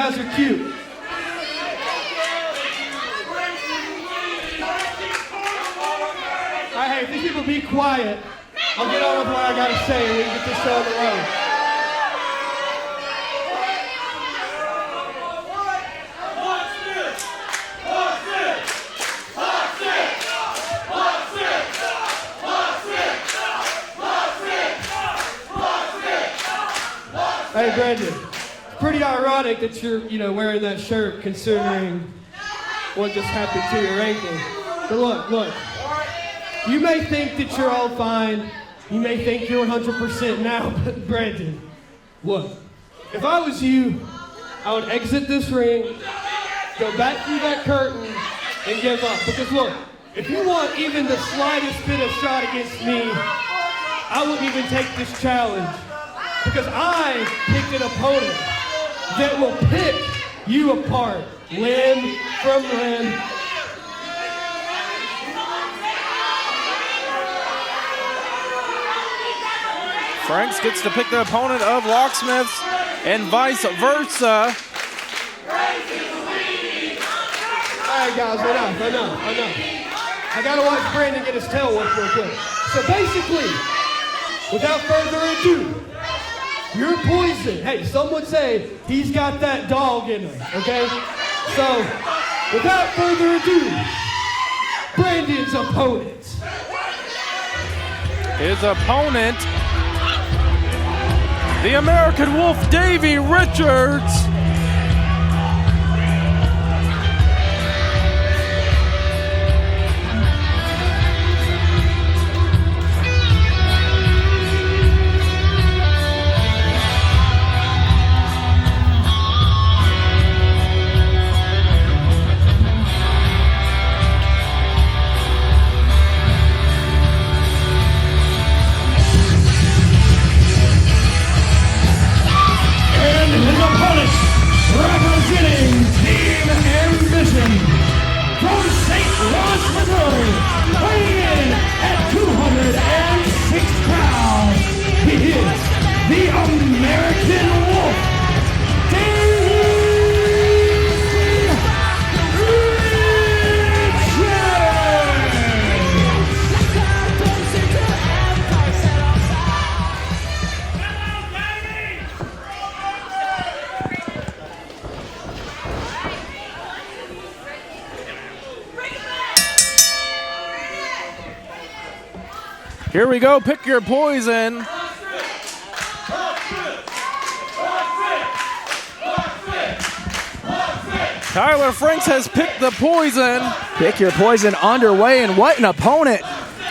guys are cute. All right, hey, if these people be quiet, I'll get on with what I gotta say and we can get this show on the road. Hey, Brandon, pretty ironic that you're, wearing that shirt considering what just happened to your ankle. But look, you may think that you're all fine. You may think you're 100% now, but Brandon, look, if I was you, I would exit this ring, go back through that curtain, and give up. Because look, if you want even the slightest bit of shot against me, I wouldn't even take this challenge. Because I picked an opponent that will pick you apart, limb from limb. Franks gets to pick the opponent of Locksmiths and vice versa. All right, guys, enough. I gotta watch Brandon get his tail worked real quick. So basically, without further ado, you're poison. Hey, some would say he's got that dog in him, okay? So, without further ado, Brandon's opponent. His opponent, the American Wolf, Davey Richards. Here we go, pick your poison. Tyler Franks has picked the poison. Pick your poison underway, and what an opponent.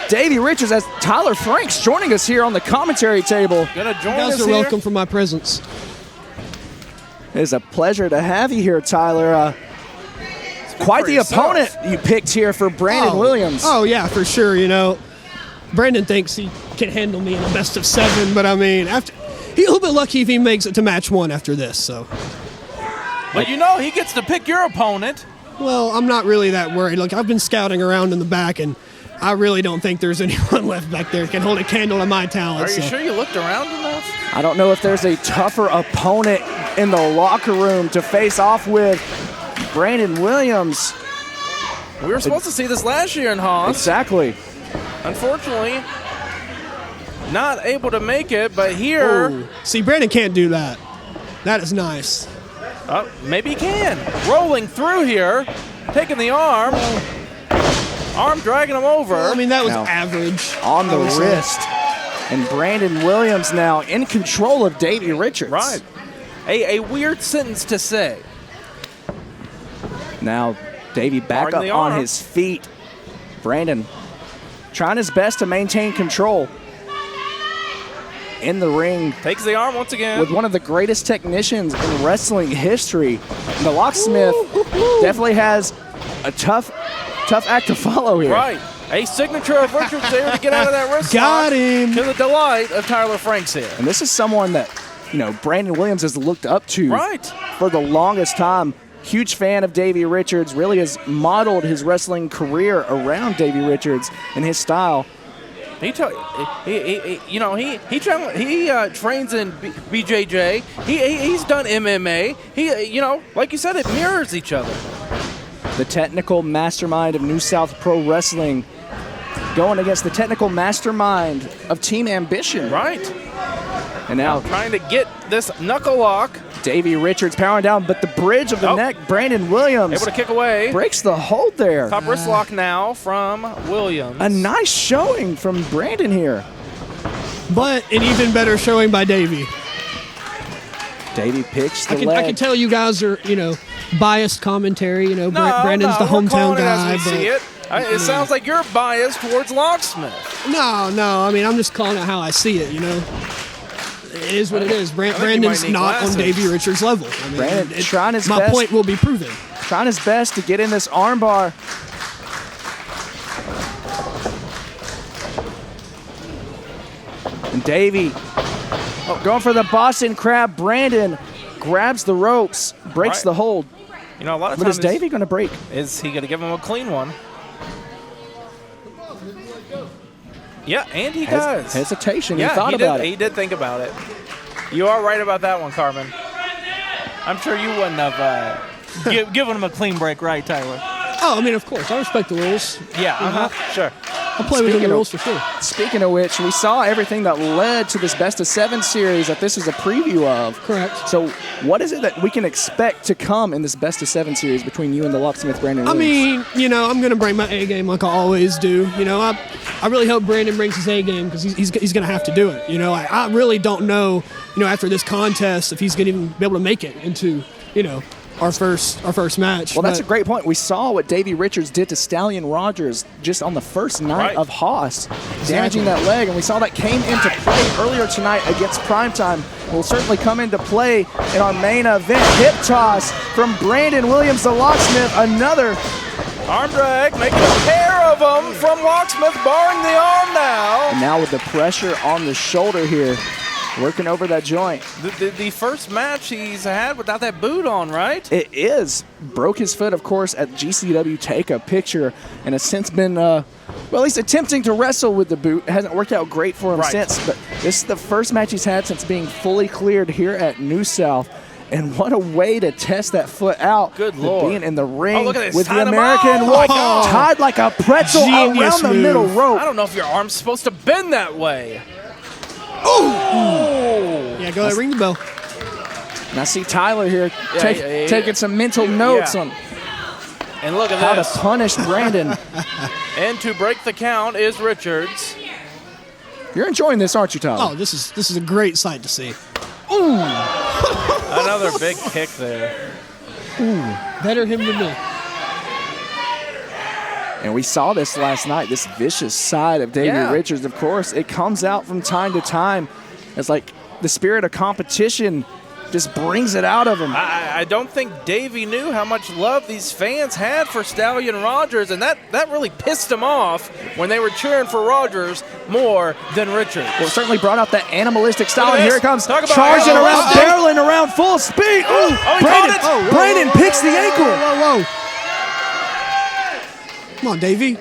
Davey Richards as Tyler Franks joining us here on the commentary table. Gonna join you us guys are here. welcome for my presence. It is a pleasure to have you here, Tyler. Quite the opponent you picked here for Brandon Williams. Oh, yeah, for sure, Brandon thinks he can handle me in a best of 7, but I mean, he's a little bit lucky if he makes it to match 1 after this, so. But he gets to pick your opponent. Well, I'm not really that worried. Look, I've been scouting around in the back, and I really don't think there's anyone left back there that can hold a candle to my talent. Are you sure you looked around enough? I don't know if there's a tougher opponent in the locker room to face off with Brandon Williams. We were supposed to see this last year in H.O.S.S. Exactly. Unfortunately, not able to make it, but here. Ooh. See, Brandon can't do that. That is nice. Maybe he can. Rolling through here, taking the arm. Arm dragging him over. Well, I mean, that was now, average. On the wrist. And Brandon Williams now in control of Davey Richards. Right. A weird sentence to say. Now, Davey back up on his feet. Brandon trying his best to maintain control in the ring. Takes the arm once again. With one of the greatest technicians in wrestling history. The Locksmith definitely has a tough act to follow here. Right. A signature of Richards there to get out of that wrist. Got him. To the delight of Tyler Franks here. And this is someone that, Brandon Williams has looked up to for the longest time. Huge fan of Davey Richards, really has modeled his wrestling career around Davey Richards and his style. He trains in BJJ. He's done MMA. Like you said, it mirrors each other. The technical mastermind of New South Pro Wrestling going against the technical mastermind of Team Ambition. Right. And now trying to get this knuckle lock. Davey Richards powering down, but the bridge of the neck, Brandon Williams. Able to kick away. Breaks the hold there. Top wrist lock now from Williams. A nice showing from Brandon here. But an even better showing by Davey. Davey picks the leg. I can tell you guys are, biased commentary. Brandon's the hometown guy. It sounds like you're biased towards Locksmith. No. I mean, I'm just calling it how I see it, It is what it is. Brandon's not on Davey Richards' level. I mean, Brandon trying his my best. point will be proven. Trying his best to get in this armbar. And Davey going for the Boston Crab. Brandon grabs the ropes, breaks the hold. A lot of But times. is Davey going to break? Is he going to give him a clean one? Yeah, and he does. Hesitation. He thought about it. He did think about it. You are right about that one, Carmen. I'm sure you wouldn't have given him a clean break, right, Tyler? Oh, I mean, of course. I respect the rules. Yeah, sure. I'll play within the rules for sure. Speaking of which, we saw everything that led to this Best of 7 series that this is a preview of. Correct. So what is it that we can expect to come in this Best of 7 series between you and the Locksmith, Brandon Williams? I mean, I'm going to bring my A game like I always do. I really hope Brandon brings his A game because he's going to have to do it. I really don't know, after this contest if he's going to even be able to make it into, our first match. Well, that's a great point. We saw what Davey Richards did to Stallion Rogers just on the first night of H.O.S.S, damaging that leg, and we saw that came into play earlier tonight against Primetime. Will certainly come into play in our main event. Hip toss from Brandon Williams, the Locksmith. Another arm drag, making a pair of them from Locksmith, barring the arm now. And now with the pressure on the shoulder here, working over that joint. The first match he's had without that boot on, right? It is. Broke his foot, of course, at GCW Take a Picture, and has since been, at least attempting to wrestle with the boot. It hasn't worked out great for him since, but this is the first match he's had since being fully cleared here at New South. And what a way to test that foot out. Good Lord. Being in the ring look at this. with the Tied him American out. Wolf, tied like a pretzel Genius around the move. middle rope. I don't know if your arm's supposed to bend that way. Yeah, go ahead, ring the bell. And I see Tyler here taking some mental notes on And look at how this. to punish Brandon. And to break the count is Richards. You're enjoying this, aren't you, Tyler? Oh, this is a great sight to see. Another big kick there. Better him than me. And we saw this last night, this vicious side of Davey Richards. Of course, it comes out from time to time. It's like the spirit of competition just brings it out of him. I don't think Davey knew how much love these fans had for Stallion Rogers, and that really pissed him off when they were cheering for Rogers more than Richards. Well, it certainly brought out that animalistic style, Look at and here it this. comes, Talk about charging around, animalistic. barreling around full speed. Ooh, he caught it. Brandon picks the ankle. Whoa. Come on, Davey.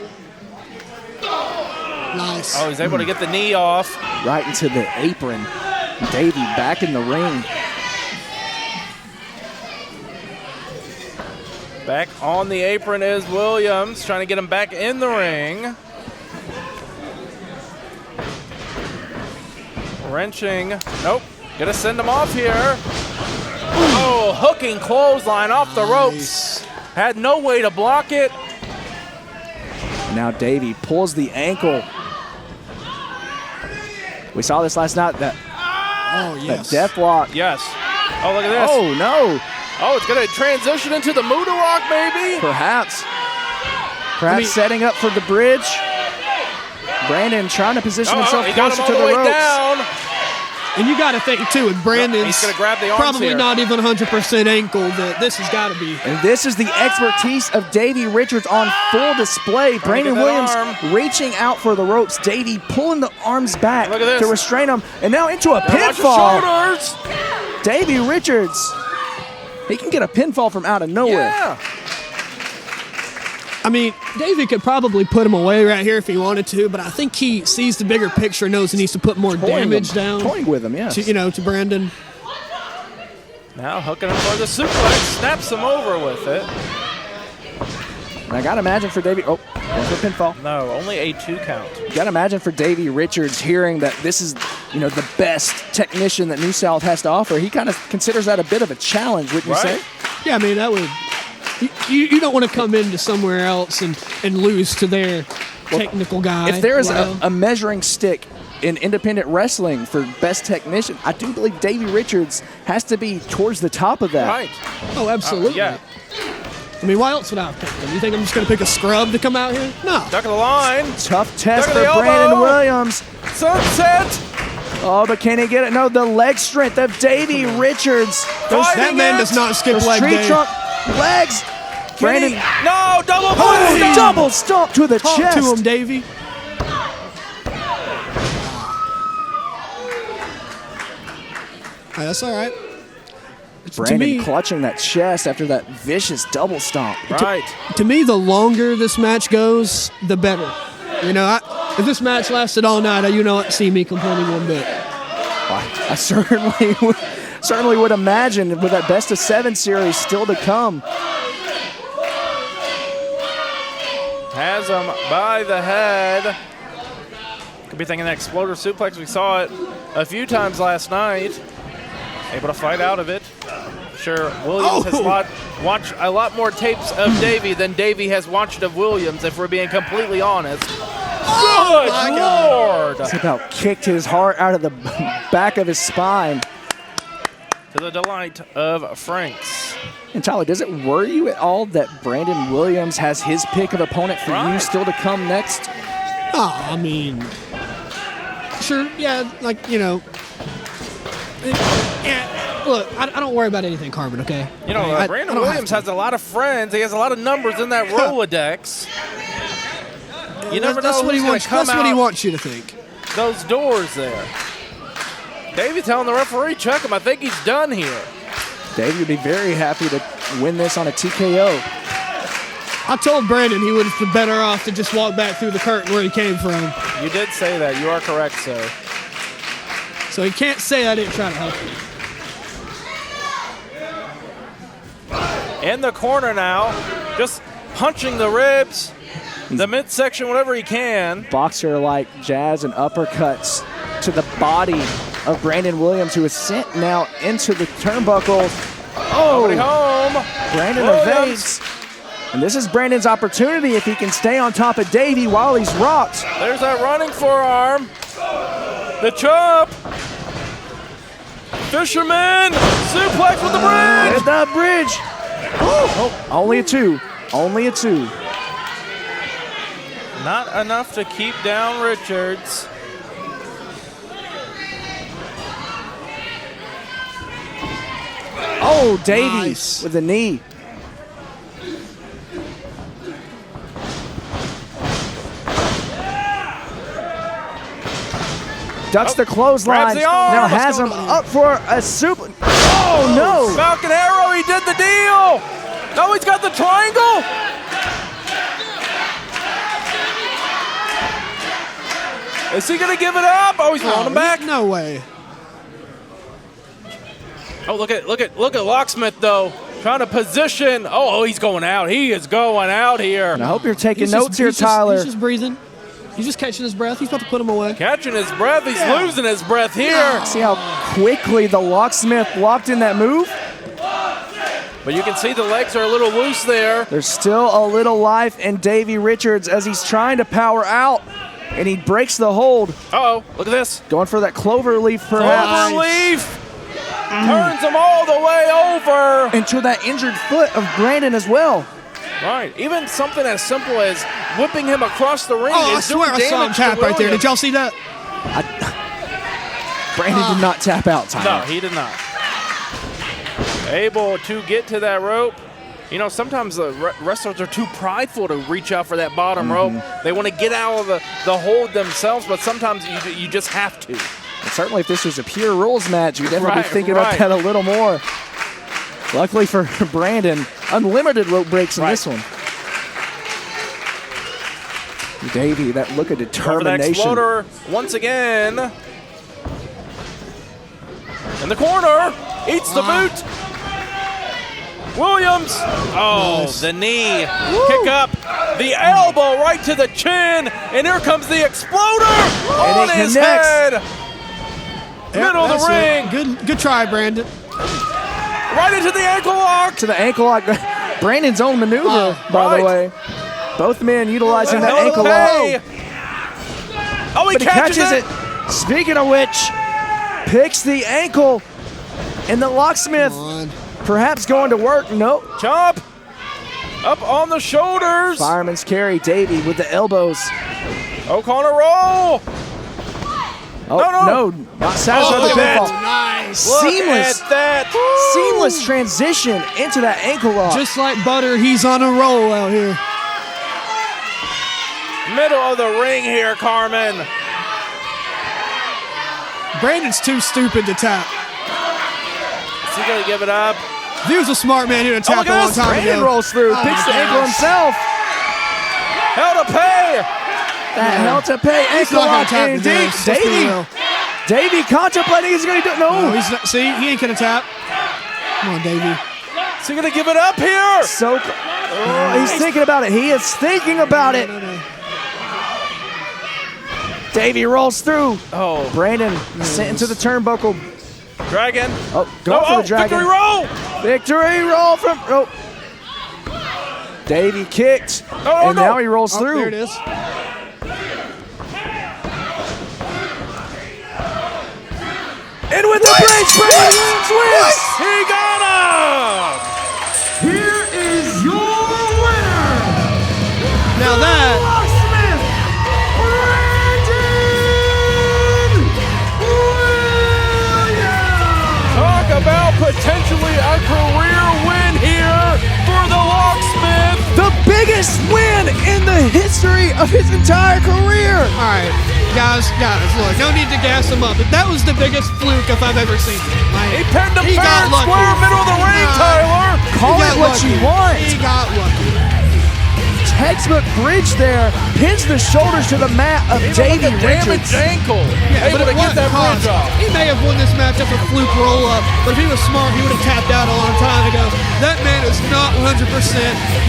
Nice. Oh, he's able to get the knee off. Right into the apron. Davey back in the ring. Back on the apron is Williams, trying to get him back in the ring. Wrenching. Nope. Gonna send him off here. Oh, hooking clothesline off the ropes. Had no way to block it. Now Davey pulls the ankle. We saw this last night, that death lock. Yes. Oh, look at this. Oh, no. Oh, it's going to transition into the Muda Lock, maybe? Perhaps setting up for the bridge. Brandon trying to position himself he got closer him to all the way ropes. down. And you got to think, too, with Brandon's He's going to grab the arms probably here. not even 100% ankle, that this has got to be. And this is the expertise of Davey Richards on full display. Brandon get Williams that arm. reaching out for the ropes. Davey pulling the arms back Look at this. to restrain him. And now into a Watch your pinfall. shoulders. Davey Richards. He can get a pinfall from out of nowhere. Yeah. I mean, Davey could probably put him away right here if he wanted to, but I think he sees the bigger picture, knows he needs to put more damage down. Toying with him, yes. To Brandon. Now hooking him for the suplex, snaps him over with it. And I got to imagine for Davey, going for a pinfall. No, only a 2 count. You got to imagine for Davey Richards hearing that this is, the best technician that New South has to offer. He kind of considers that a bit of a challenge, wouldn't you say? Yeah, I mean, that would. You don't want to come into somewhere else and lose to their technical guy. If there is a measuring stick in independent wrestling for best technician, I do believe Davey Richards has to be towards the top of that. Right. Oh, absolutely. Yeah. I mean, why else would I have picked him? You think I'm just going to pick a scrub to come out here? No. Duck of the line. Tough test Duck for of the Brandon elbow. Williams. Sunset. Oh, but can he get it? No, the leg strength of Davey Richards. That man does not skip Those leg tree day. trunk legs. Brandon. No, double Oh, double stomp to the Talk chest. to him, Davey. That's all right. Brandon clutching that chest after that vicious double stomp. Right. To me, the longer this match goes, the better. If this match lasted all night, you don't see me complaining one bit. I certainly would imagine with that best of 7 series still to come. Has him by the head. Could be thinking that exploder suplex. We saw it a few times last night. Able to fight out of it. Sure, Williams has watched a lot more tapes of Davey than Davey has watched of Williams, if we're being completely honest. Good Lord! It's about kicked his heart out of the back of his spine. To the delight of Franks. And Tyler, does it worry you at all that Brandon Williams has his pick of opponent for you still to come next? Oh, I mean, sure, yeah, yeah, look, I don't worry about anything, Carmen, okay? Brandon Williams has a lot of friends. He has a lot of numbers in that Rolodex. You never know who's going to come out. That's what he wants you to think. Those doors there. Davey telling the referee, check him. I think he's done here. Davey would be very happy to win this on a TKO. I told Brandon he would have been better off to just walk back through the curtain where he came from. You did say that. You are correct, sir. So he can't say I didn't try to help him. In the corner now, just punching the ribs, the midsection, whatever he can. Boxer like jabs and uppercuts to the body of Brandon Williams, who is sent now into the turnbuckle. Nobody home. Brandon Williams. evades. And this is Brandon's opportunity if he can stay on top of Davey while he's rocked. There's that running forearm. The chop. Fisherman. Suplex with the bridge. Get that bridge. Oh, only a 2. Only a 2. Not enough to keep down Richards. Oh, Davies with a knee. Ducks the clothesline. Now has him up for a super. Oh, no. Falcon Arrow, he did the deal. No, he's got the triangle. Is he going to give it up? Oh, he's rolling him back. No way. Oh, look at Locksmith, though. Trying to position. Oh, he's going out. He is going out here. And I hope you're taking notes here, Tyler. He's just breathing. He's just catching his breath. He's about to put him away. Catching his breath. He's losing his breath here. See how quickly the Locksmith locked in that move? But you can see the legs are a little loose there. There's still a little life in Davey Richards as he's trying to power out, and he breaks the hold. Uh-oh, look at this. Going for that clover leaf, perhaps. Clover leaf. Turns him all the way over. Into that injured foot of Brandon as well. Right. Even something as simple as whipping him across the ring. Oh, I swear I saw him tap right there. Did y'all see that? Brandon did not tap out, Tyler. No, he did not. Able to get to that rope. Sometimes the wrestlers are too prideful to reach out for that bottom rope. They want to get out of the hold themselves, but sometimes you just have to. And certainly if this was a pure rules match, you'd definitely be thinking about that a little more. Luckily for Brandon, unlimited rope breaks in this one. Davey, that look of Over the determination. exploder once again. In the corner. Eats the boot. Williams. Oh, Nice. the knee. Kick up. The elbow right to the chin. And here comes the exploder on he his connects. head. Middle of the ring. Good try, Brandon. Right into the ankle lock. To the ankle lock. Brandon's own maneuver, by the way. Both men utilizing that ankle lock. Oh, he But he catches it. Speaking of which, picks the ankle. And the locksmith perhaps going to work. Nope. Chop. Up on the shoulders. Fireman's carry. Davey with the elbows. O'Connor roll. Oh, no. Not satisfied with the look at pinfall. Nice. Look Seamless. at that. Seamless transition into that ankle lock. Just like butter, he's on a roll out here. Middle of the ring here, Carmen. Brandon's too stupid to tap. Is he going to give it up? If he was a smart man, he'd have tapped look at a long this. time Brandon ago. rolls through, Oh picks my the ankle gosh. himself. Hell to pay. That hell to pay. He's Ankle not gonna lock tap indeed. today. Let's be real. Davey contemplating he's going to do it. No, No. he's not. See, he ain't gonna tap. Come on, Davey. Is he going to give it up here? So, he's thinking about it. He is thinking about it. No. Davey rolls through. Oh, Brandon sent into the turnbuckle. Dragon. Oh, going for the dragon. Victory roll. Victory roll from. Oh. Davey kicked. And now he rolls Oh, through. there it is. And with the bridge, Brandon wins. He got him. Here is your winner. Now that. Locksmith, Brandon Williams. Talk about potentially a career win here for the Locksmith. The biggest win in the history of his entire career. All right, guys, look, no need to gas him up, but that was the biggest fluke if I've ever seen it. He pinned him He fair got and lucky. square, middle of the ring, Tyler. Call He it got what lucky. you want. He got lucky. Textbook bridge there. Pins the shoulders to the mat of Davey Even with a Richards. damaged ankle. Yeah, Able but to at get what that cost? bridge off. He may have won this match after a fluke roll up, but if he was smart, he would have tapped out a long time ago. That man is not 100%.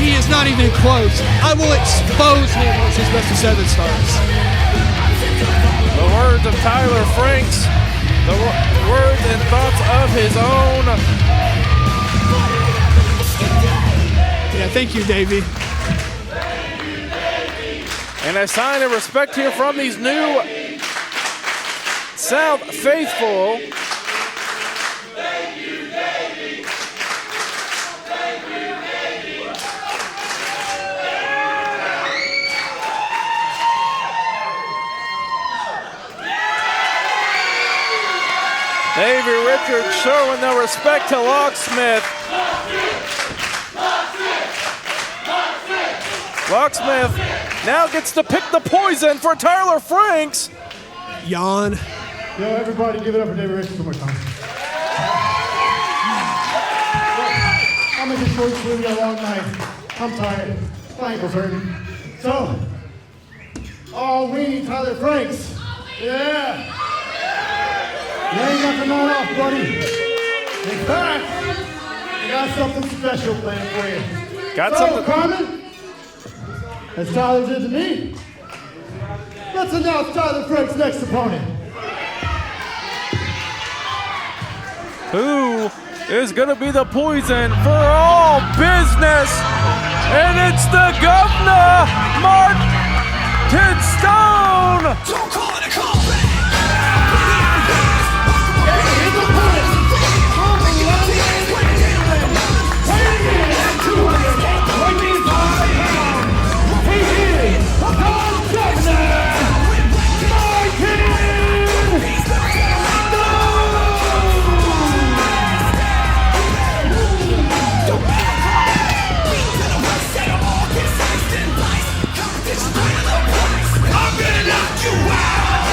He is not even close. I will expose him once his best of 7 starts. The words of Tyler Franks. The words and thoughts of his own. Yeah, thank you, Davey. And a sign of respect here from these new South faithful. Davey Richards showing the respect to Locksmith. Locksmith now gets to pick the poison for Tyler Franks. Yawn. Yo, everybody give it up for Davey Richards one more time. I'll make it short and sweet. We got a long night. I'm tired. My ankle's hurting. So, we need Tyler Franks. Yeah. You ain't got the night off, buddy. In fact, I got something special planned for you. Got So, something. Carmen, as Tyler did to me, let's announce Tyler Franks' next opponent. Who is going to be the poison for all business? And it's the Governor, Martin Stone. Don't call it a comeback. His opponent, I'm gonna knock you out.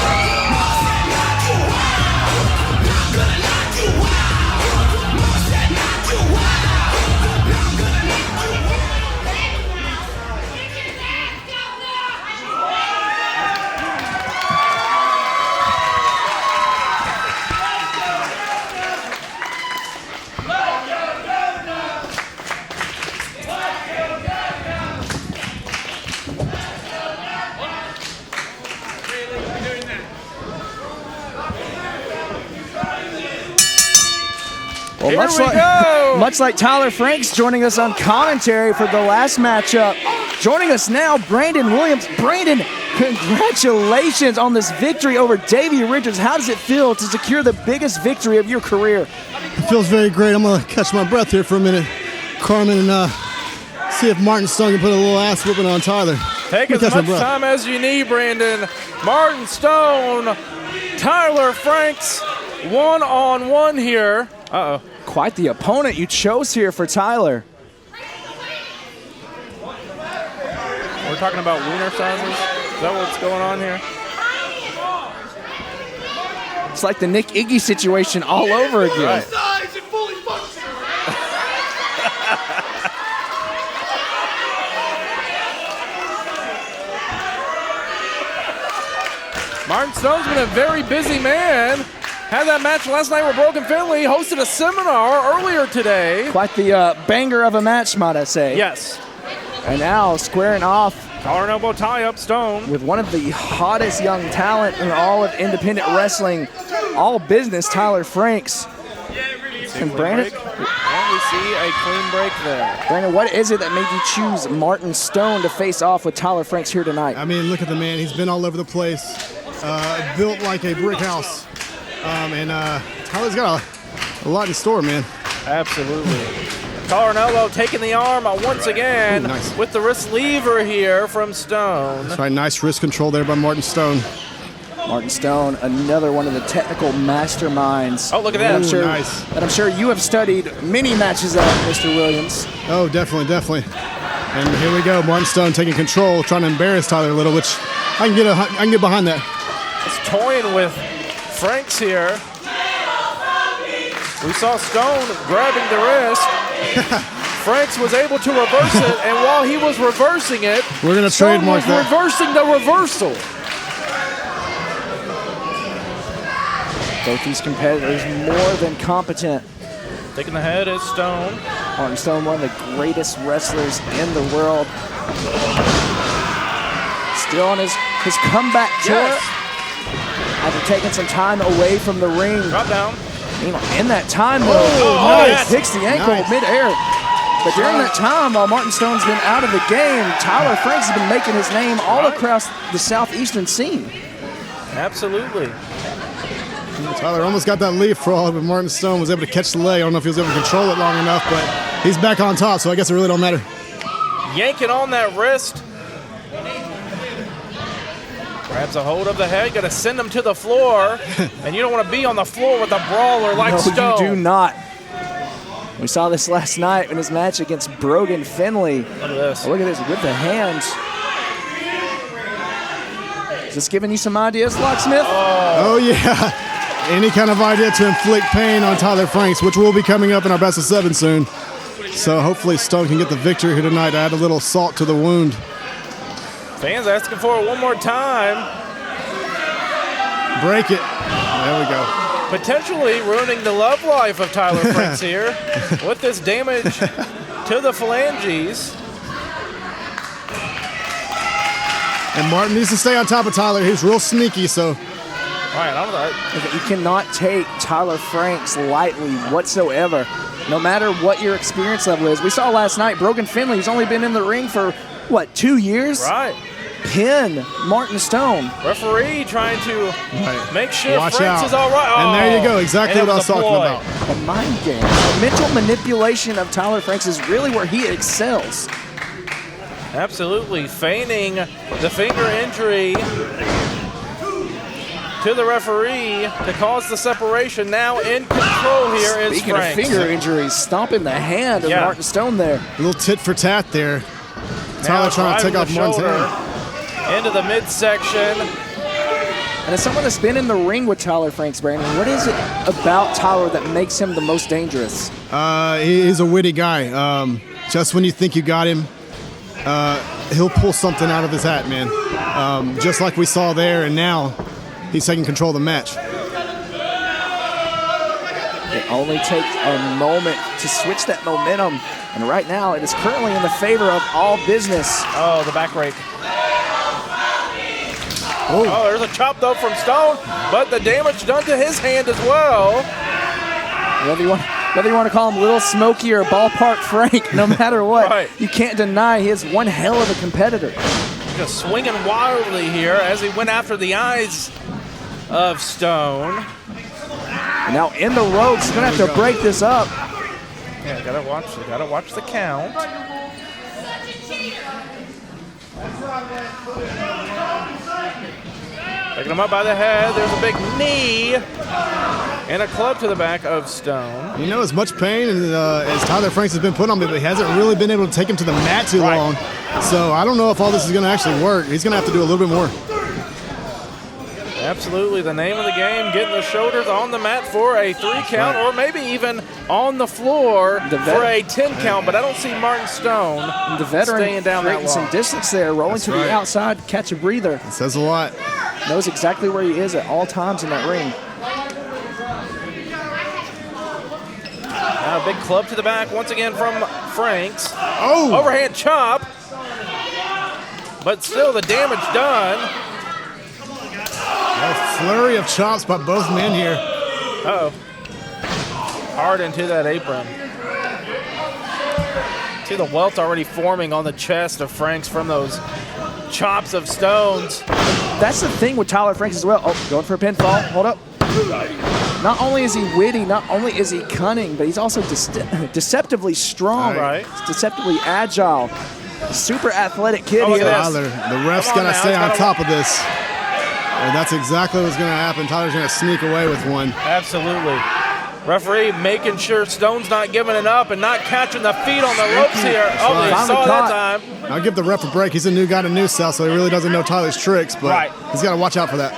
Well, Here we go. Much like Tyler Franks joining us on commentary for the last matchup. Joining us now, Brandon Williams. Brandon, congratulations on this victory over Davey Richards. How does it feel to secure the biggest victory of your career? It feels very great. I'm going to catch my breath here for a minute, Carmen, and see if Martin Stone can put a little ass whooping on Tyler. Take as much time as you need, Brandon. Martin Stone, Tyler Franks, one-on-one here. Uh-oh. Quite the opponent you chose here for Tyler. We're talking about wiener sizes? Is that what's going on here? It's like the Nick Iggy situation all over again. Right. Size and fully functional. Martin Stone's been a very busy man. Had that match last night with Brogan Finley, hosted a seminar earlier today. Quite the banger of a match, might I say. Yes. And now squaring off Collar and elbow tie up Stone. with one of the hottest young talent in all of independent wrestling, all business, Tyler Franks. And Brandon, And we see a clean break there. Brandon, what is it that made you choose Martin Stone to face off with Tyler Franks here tonight? I mean, look at the man. He's been all over the place, built like a brick house. And Tyler's got a lot in store, man. Absolutely. Collar and elbow taking the arm once again. Ooh, nice. With the wrist lever here from Stone. That's right, nice wrist control there by Martin Stone. Martin Stone, another one of the technical masterminds. Oh, look at that. Ooh, nice. And I'm sure you have studied many matches of Mr. Williams. Oh, definitely, definitely. And here we go, Martin Stone taking control, trying to embarrass Tyler a little, which I can get behind that. It's toying with Franks here. We saw Stone grabbing the wrist. Franks was able to reverse it, and while he was reversing it, We're gonna Stone trademark was that. reversing the reversal. Both these competitors more than competent. Taking the head is Stone. Martin Stone, one of the greatest wrestlers in the world. Still on his comeback tour. Yes. After taking some time away from the ring. Drop down. You know, in that time, though, nice. hits the ankle Nice. mid-air. But during that time, while Martin Stone's been out of the game, Tyler Franks has been making his name all across the southeastern scene. Absolutely. Tyler almost got that leaf frog, but Martin Stone was able to catch the leg. I don't know if he was able to control it long enough, but he's back on top, so I guess it really don't matter. Yanking on that wrist. Grabs a hold of the head, gonna send him to the floor. And you don't want to be on the floor with a brawler like No, Stone. you do not. We saw this last night in his match against Brogan Finley. Look at this. Look at this with the hands. Is this giving you some ideas, Locksmith? Oh, yeah. Any kind of idea to inflict pain on Tyler Franks, which will be coming up in our best of 7 soon. So hopefully Stone can get the victory here tonight to add a little salt to the wound. Fans asking for it one more time. Break it. There we go. Potentially ruining the love life of Tyler Franks here with this damage to the phalanges. And Martin needs to stay on top of Tyler. He's real sneaky, so. All right, You cannot take Tyler Franks lightly whatsoever, no matter what your experience level is. We saw last night Brogan Finley, who's only been in the ring for, 2 years? right. Pin Martin Stone. Referee trying to make sure Watch Franks out. is all right. And there you go, exactly and what it I was talking a ploy. about. The mind game. The mental manipulation of Tyler Franks is really where he excels. Absolutely. Feigning the finger injury to the referee to cause the separation. Now in control here is Speaking of Franks. finger injuries, stomping the hand of Martin Stone there. A little tit for tat there. Now Tyler trying to take driving off the Martin's shoulder hand. into the midsection. And as someone that's been in the ring with Tyler Franks, Brandon, what is it about Tyler that makes him the most dangerous? He's a witty guy. Just when you think you got him, he'll pull something out of his hat, man. Just like we saw there, and now he's taking control of the match. It only takes a moment to switch that momentum. And right now, it is currently in the favor of all business. Oh, the back rake. Oh, Oh, there's a chop though from Stone, but the damage done to his hand as well. Whether you want to call him Little Smokey or Ballpark Frank, no matter what, Right. you can't deny he is one hell of a competitor. Just swinging wildly here as he went after the eyes of Stone. And now in the ropes, he's going to have to break this up. Yeah, gotta watch the count. Picking him up by the head. There's a big knee and a club to the back of Stone. You know, as much pain as Tyler Franks has been put on me, but he hasn't really been able to take him to the mat too long. So I don't know if all this is going to actually work. He's going to have to do a little bit more. Absolutely, the name of the game, getting the shoulders on the mat for a 3 count, or maybe even on the floor for a 10 count, but I don't see Martin Stone The veteran staying down that creating some long. distance there, rolling to the outside, catch a breather. It says a lot. Knows exactly where he is at all times in that ring. Now a big club to the back once again from Franks. Oh! Overhand chop, but still the damage done. A flurry of chops by both men here. Uh-oh. Hard into that apron. See the welt already forming on the chest of Franks from those chops of Stones. That's the thing with Tyler Franks as well. Oh, going for a pinfall. Hold up. Not only is he witty, not only is he cunning, but he's also deceptively strong. Right. He's deceptively agile. Super athletic kid Oh, look here. at Tyler, the ref's Come on got to now, stay he's on gotta top of this. And that's exactly what's going to happen. Tyler's going to sneak away with one. Absolutely. Referee making sure Stone's not giving it up and not catching the feet on the ropes here. Oh, they Finally saw caught. that time. I'll give the ref a break. He's a new guy to New South, so he really doesn't know Tyler's tricks, but Right. he's got to watch out for that.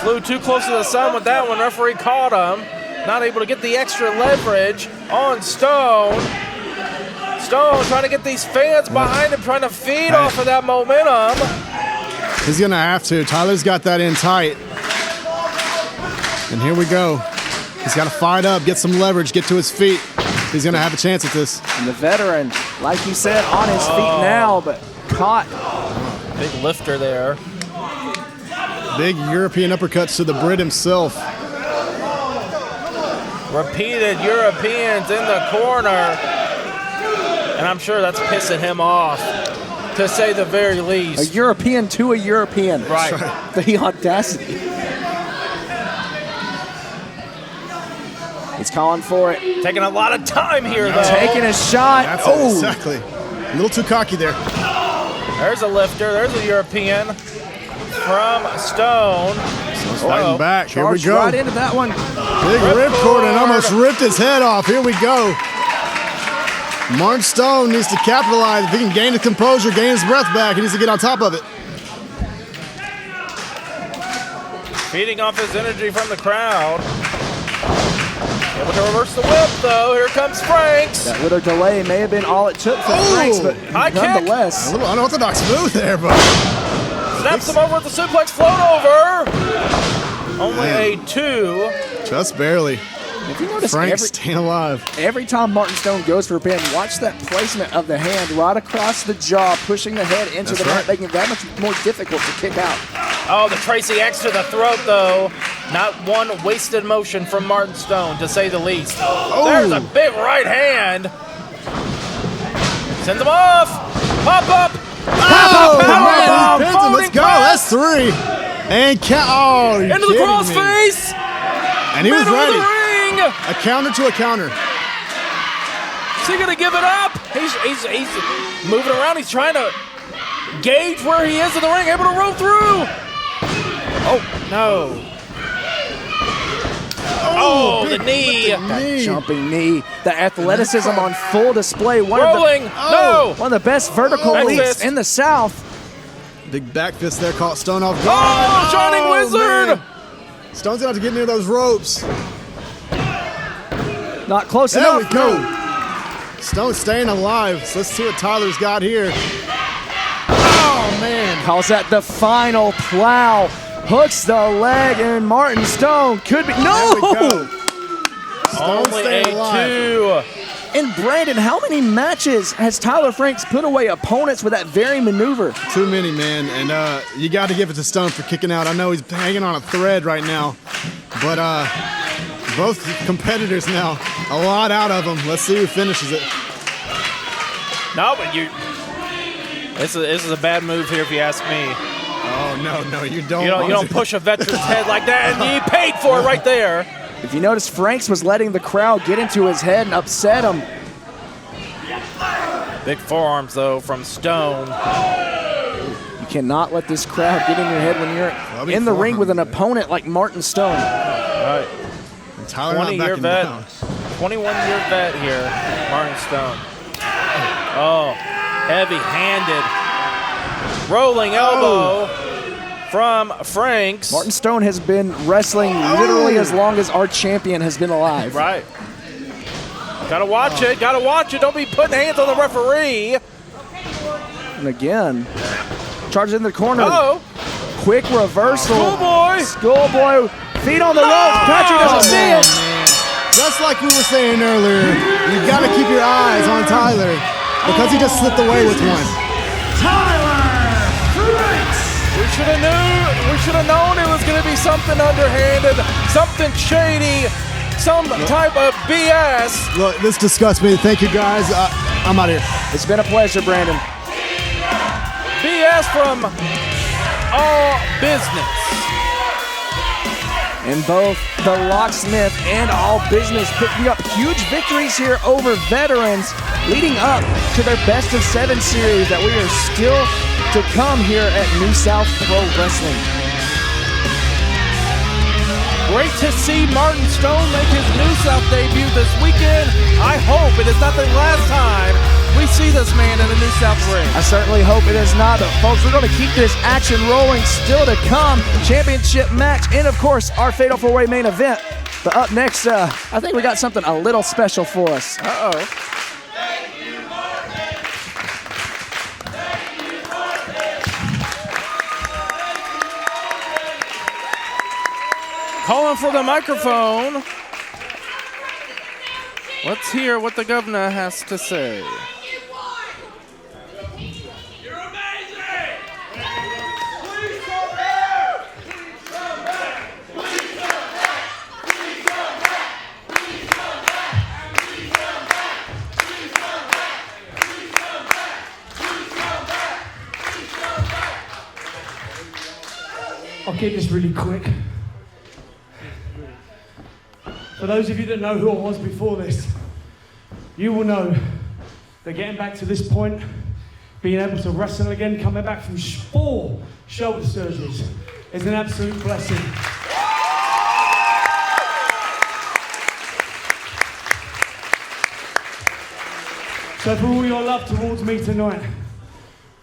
Flew too close to the sun with that one. Referee caught him. Not able to get the extra leverage on Stone. Stone trying to get these fans behind him, trying to feed off of that momentum. He's going to have to. Tyler's got that in tight. And here we go. He's got to fight up, get some leverage, get to his feet. He's going to have a chance at this. And the veteran, like you said, on his feet now, but caught. Big lifter there. Big European uppercuts to the Brit himself. Repeated Europeans in the corner. And I'm sure that's pissing him off, to say the very A least. European to a European. Right. The audacity. He's calling for it. Taking a lot of time here, though. Taking a shot. That's Oh, exactly. A little too cocky there. There's a lifter. There's a European from Stone. Fighting back. Here we charged go. right into that one. Big ripcord and almost ripped his head off. Here we go. Martin Stone needs to capitalize. If he can gain his composure, gain his breath back, he needs to get on top of it. Feeding off his energy from the crowd. Able to reverse the whip, though. Here comes Franks. That little delay may have been all it took for Oh! Franks, but High kick. nonetheless. A little unorthodox move there, but Snaps him over with the suplex float over. Only Man. a 2. just barely. If you notice, Frank's staying alive. every time Martin Stone goes for a pin, watch that placement of the hand right across the jaw, pushing the head into That's the mat, right. making it that much more difficult to kick out. Oh, the Tracy X to the throat, though. Not one wasted motion from Martin Stone, to say the least. There's a big right hand. Sends him off. Pop up. Oh, man, Powerbomb, he pins him. Let's go. folding That's 3. And oh, you're into the kidding cross me. face. And he was Middle of ready. the ring. A counter to a counter. Is he gonna give it up? He's moving around. He's trying to gauge where he is in the ring, able to roll through. Oh no! Oh, the big knee. with the knee. Jumping knee, the athleticism on full display. One Rolling. of the best vertical Back leaps fist. in the South. Big back fist there caught Stone off guard. Oh, Shining Wizard. man. Stone's gonna have to get near those ropes. Not close There enough. we go. Stone's staying alive. So let's see what Tyler's got here. Oh, man. Calls that the final plow. Hooks the leg, and Martin Stone could be. There we No! go. Stone's Only staying a alive. 2. And Brandon, how many matches has Tyler Franks put away opponents with that very maneuver? Too many, man. And you got to give it to Stone for kicking out. I know he's hanging on a thread right now. But both competitors now a lot out of him. Let's see who finishes it. No, but this is a bad move here if you ask me. Oh, no, you don't. You don't push a veteran's head like that, and he paid for it right there. If you notice, Franks was letting the crowd get into his head and upset him. Big forearms, though, from Stone. You cannot let this crowd get in your head when you're in the ring with an opponent like Martin Stone. Right. 20-year vet. 21-year vet here, Martin Stone. Oh, heavy-handed. Rolling elbow from Franks. Martin Stone has been wrestling literally as long as our champion has been alive. Right. Gotta watch it. Don't be putting hands on the referee. And again, charges in the corner. Uh-oh. Quick reversal. Schoolboy. Feet on the ropes. Patrick doesn't see it. Just like we were saying earlier, you got to keep your eyes on Tyler because he just slipped away with one. We should have known it was going to be something underhanded, something shady, some type of BS. Look, this disgusts me. Thank you, guys. I'm out of here. It's been a pleasure, Brandon. BS from All Business. And both the Locksmith and All Business picking up huge victories here over veterans, leading up to their best of 7 series that we are still to come here at New South Pro Wrestling. Great to see Martin Stone make his New South debut this weekend. I hope it is not the last time we see this man in the New South ring. I certainly hope it is not, but folks, we're going to keep this action rolling still to come. Championship match and, of course, our Fatal 4-Way main event. But up next, I think we got something a little special for us. Uh-oh. Calling for the microphone. Let's hear what the governor has to say. You're amazing! Please come back! Please come back! Please come back! Please come back! Please come back! Please come back! Please come back! Please come back! Please come back! I'll keep this really quick. For those of you that know who I was before this, you will know that getting back to this point, being able to wrestle again, coming back from 4 shoulder surgeries, is an absolute blessing. So for all your love towards me tonight,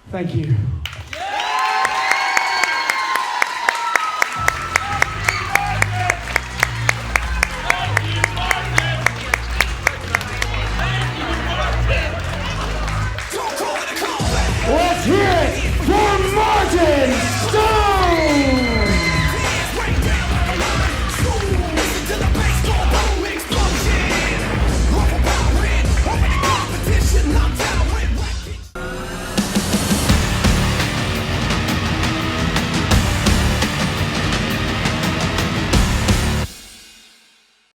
thank you.